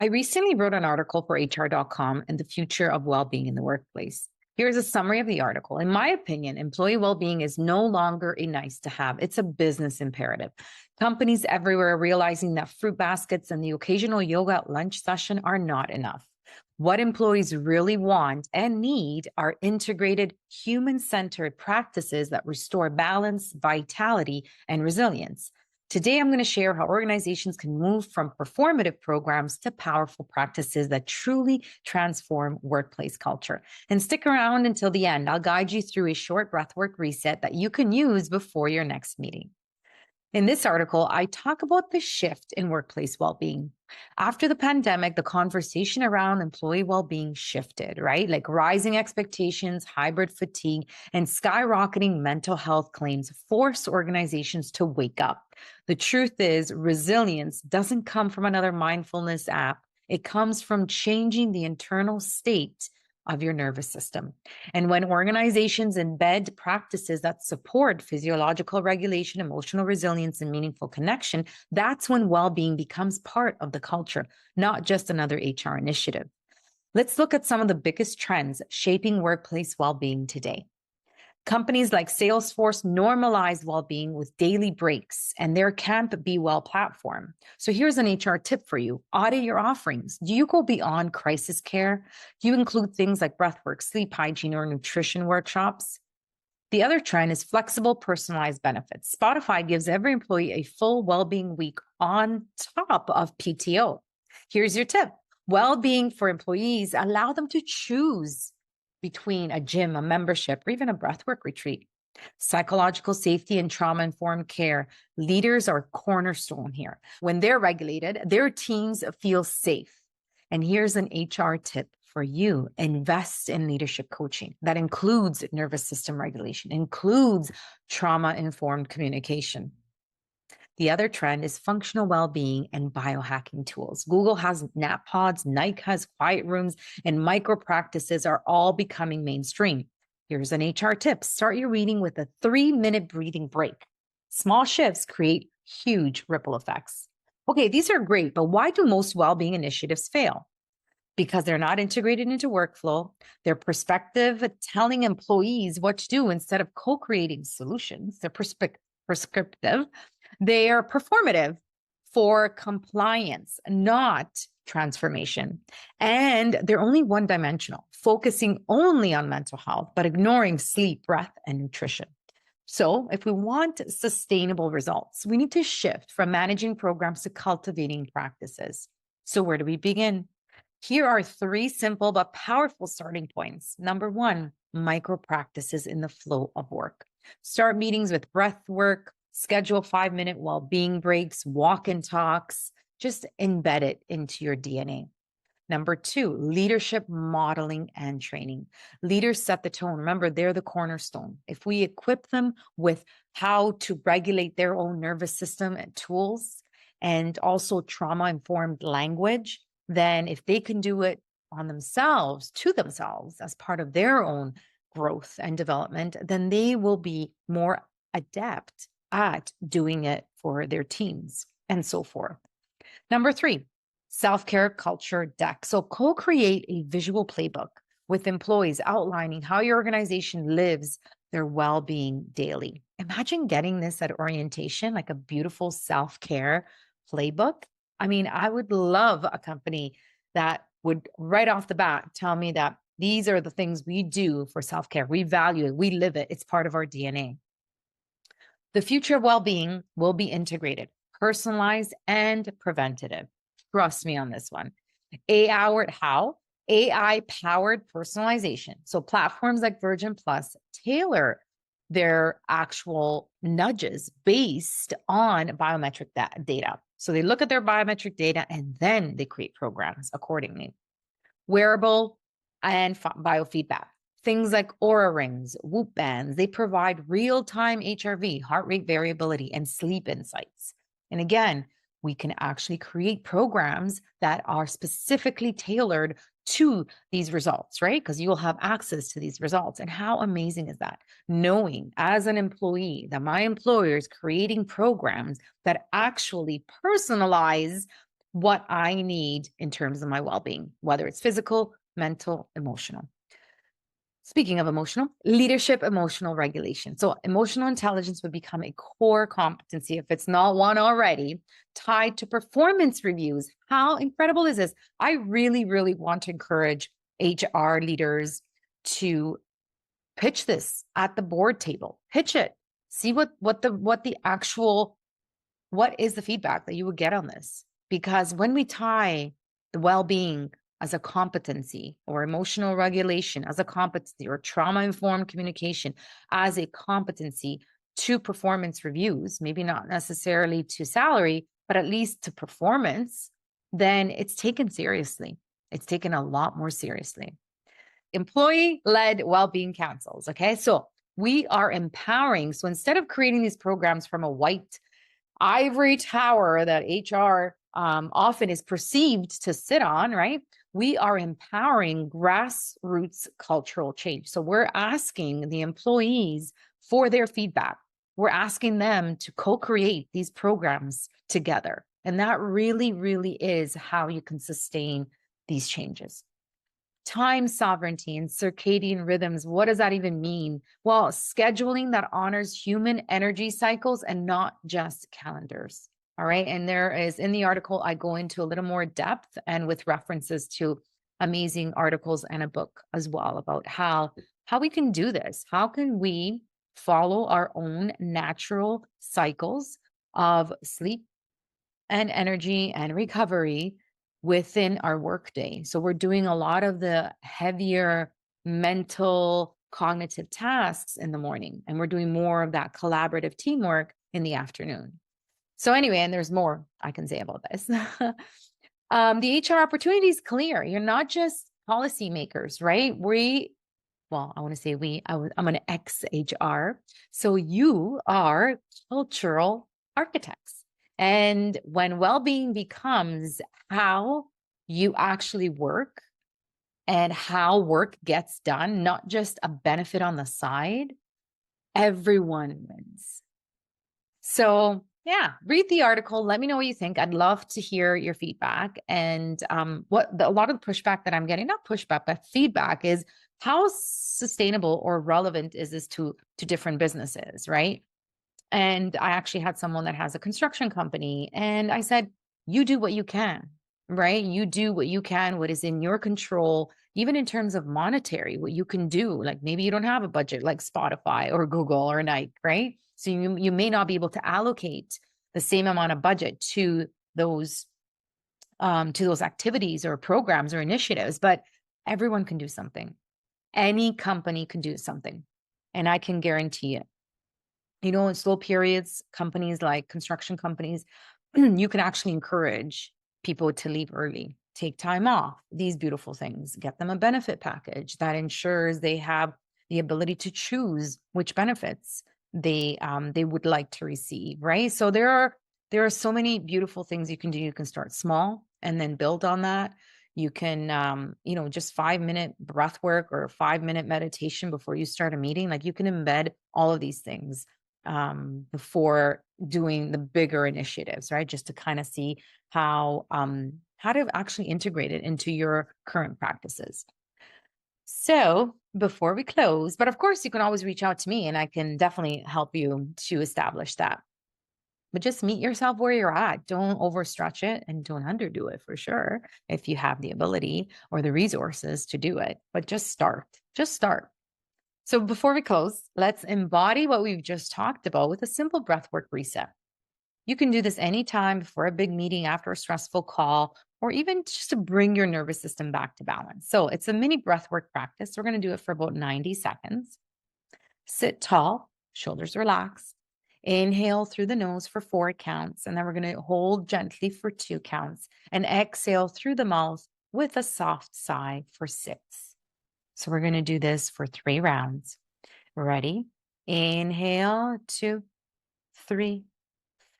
I recently wrote an article for HR.com and the future of well-being in the workplace. Here's a summary of the article. In my opinion, employee well-being is no longer a nice to have. It's a business imperative. Companies everywhere are realizing that fruit baskets and the occasional yoga at lunch session are not enough. What employees really want and need are integrated, human-centered practices that restore balance, vitality, and resilience. Today, I'm going to share how organizations can move from performative programs to powerful practices that truly transform workplace culture. And stick around until the end. I'll guide you through a short breathwork reset that you can use before your next meeting. In this article, I talk about the shift in workplace well-being. After the pandemic, the conversation around employee well-being shifted, right? Like rising expectations, hybrid fatigue, and skyrocketing mental health claims force organizations to wake up. The truth is, resilience doesn't come from another mindfulness app. It comes from changing the internal state of your nervous system. And when organizations embed practices that support physiological regulation, emotional resilience, and meaningful connection, that's when well-being becomes part of the culture, not just another HR initiative. Let's look at some of the biggest trends shaping workplace well-being today. Companies like Salesforce normalize well-being with daily breaks and their Camp Be Well platform. So here's an HR tip for you. Audit your offerings. Do you go beyond crisis care? Do you include things like breathwork, sleep hygiene, or nutrition workshops? The other trend is flexible, personalized benefits. Spotify gives every employee a full well-being week on top of PTO. Here's your tip. Well-being for employees, allow them to choose between a gym, a membership, or even a breathwork retreat. Psychological safety and trauma-informed care. Leaders are cornerstone here. When they're regulated, their teams feel safe. And here's an HR tip for you. Invest in leadership coaching. That includes nervous system regulation, includes trauma-informed communication. The other trend is functional well-being and biohacking tools. Google has nap pods, Nike has quiet rooms, and micro practices are all becoming mainstream. Here's an HR tip. Start your reading with a 3-minute breathing break. Small shifts create huge ripple effects. Okay, these are great, but why do most well-being initiatives fail? Because they're not integrated into workflow. They're prescriptive, telling employees what to do instead of co-creating solutions. They're prescriptive. They are performative for compliance, not transformation. And they're only one-dimensional, focusing only on mental health, but ignoring sleep, breath, and nutrition. So if we want sustainable results, we need to shift from managing programs to cultivating practices. So where do we begin? Here are 3 simple but powerful starting points. Number 1, micro practices in the flow of work. Start meetings with breath work, schedule 5-minute well-being breaks, walk and talks, just embed it into your DNA. Number 2, leadership modeling and training. Leaders set the tone. Remember, they're the cornerstone. If we equip them with how to regulate their own nervous system and tools, and also trauma-informed language, then if they can do it on themselves, to themselves, as part of their own growth and development, then they will be more adept at doing it for their teams and so forth. Number 3, self-care culture deck. So co-create a visual playbook with employees outlining how your organization lives their well-being daily. Imagine getting this at orientation, like a beautiful self-care playbook. I mean, I would love a company that would right off the bat tell me that these are the things we do for self-care. We value it. We live it. It's part of our DNA. The future of well-being will be integrated, personalized, and preventative. Trust me on this one. AI-powered personalization. So platforms like Virgin Plus tailor their actual nudges based on biometric data. So they look at their biometric data and then they create programs accordingly. Wearable and biofeedback. Things like Aura rings, Whoop bands, they provide real-time HRV, heart rate variability, and sleep insights. And again, we can actually create programs that are specifically tailored to these results, right? Because you will have access to these results. And how amazing is that? Knowing as an employee that my employer is creating programs that actually personalize what I need in terms of my well-being, whether it's physical, mental, emotional. Speaking of emotional, leadership, emotional regulation. So emotional intelligence would become a core competency, if it's not one already, tied to performance reviews. How incredible is this? I really, really want to encourage HR leaders to pitch this at the board table. Pitch it. See what is the feedback that you would get on this? Because when we tie the well-being as a competency, or emotional regulation as a competency, or trauma-informed communication as a competency to performance reviews, maybe not necessarily to salary, but at least to performance, then it's taken seriously. It's taken a lot more seriously. Employee-led well-being councils. Okay, so we are empowering. So instead of creating these programs from a white ivory tower that HR often is perceived to sit on, right? We are empowering grassroots cultural change. So we're asking the employees for their feedback. We're asking them to co-create these programs together. And that really, really is how you can sustain these changes. Time sovereignty and circadian rhythms. What does that even mean? Well, scheduling that honors human energy cycles and not just calendars. All right. And there is, in the article, I go into a little more depth and with references to amazing articles and a book as well about how we can do this. How can we follow our own natural cycles of sleep and energy and recovery within our workday? So we're doing a lot of the heavier mental cognitive tasks in the morning, and we're doing more of that collaborative teamwork in the afternoon. So anyway, and there's more I can say about this. The HR opportunity is clear. You're not just policymakers, right? I want to say I'm an ex-HR. So you are cultural architects. And when well-being becomes how you actually work and how work gets done, not just a benefit on the side, everyone wins. So yeah, read the article. Let me know what you think. I'd love to hear your feedback. And a lot of the pushback that I'm getting, not pushback, but feedback, is how sustainable or relevant is this to different businesses, right? And I actually had someone that has a construction company, and I said, you do what you can, right? You do what you can, what is in your control, even in terms of monetary, what you can do. Like maybe you don't have a budget like Spotify or Google or Nike, right? So you may not be able to allocate the same amount of budget to those activities or programs or initiatives, but everyone can do something. Any company can do something. And I can guarantee it. You know, in slow periods, companies like construction companies, you can actually encourage people to leave early, take time off, these beautiful things, get them a benefit package that ensures they have the ability to choose which benefits they would like to receive, right? So there are so many beautiful things you can do. You can start small and then build on that. You can, just 5-minute breath work or 5-minute meditation before you start a meeting. Like you can embed all of these things before doing the bigger initiatives, right? Just to kind of see how to actually integrate it into your current practices. So before we close, but of course you can always reach out to me and I can definitely help you to establish that. But just meet yourself where you're at. Don't overstretch it and don't underdo it, for sure, if you have the ability or the resources to do it. But just start. Just start. So before we close, let's embody what we've just talked about with a simple breathwork reset. You can do this anytime before a big meeting, after a stressful call, or even just to bring your nervous system back to balance. So it's a mini breathwork practice. We're going to do it for about 90 seconds. Sit tall, shoulders relaxed. Inhale through the nose for 4 counts, and then we're going to hold gently for 2 counts, and exhale through the mouth with a soft sigh for 6. So we're going to do this for 3 rounds. Ready? Inhale, 2, 3,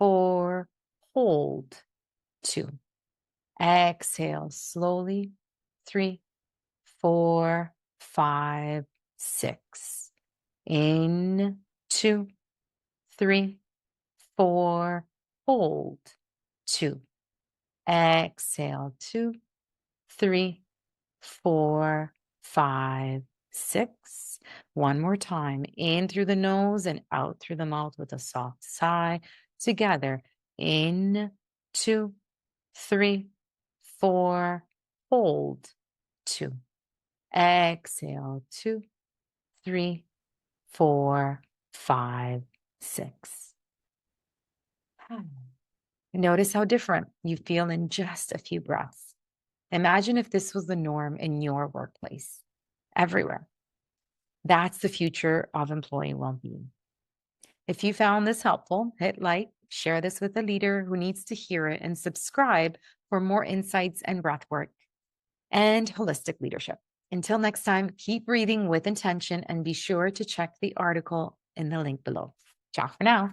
4, hold, 2. Exhale slowly, 3, 4, 5, 6. In, 2, 3, 4, hold, 2. Exhale, 2, 3, 4, 5, 6. One more time. In through the nose and out through the mouth with a soft sigh. Together. In, 2, 3, 4. Hold. 2. Exhale. 2, 3, 4, 5, 6. Notice how different you feel in just a few breaths. Imagine if this was the norm in your workplace, everywhere. That's the future of employee well-being. If you found this helpful, hit like, share this with a leader who needs to hear it, and subscribe for more insights and breathwork and holistic leadership. Until next time, keep breathing with intention and be sure to check the article in the link below. Ciao for now.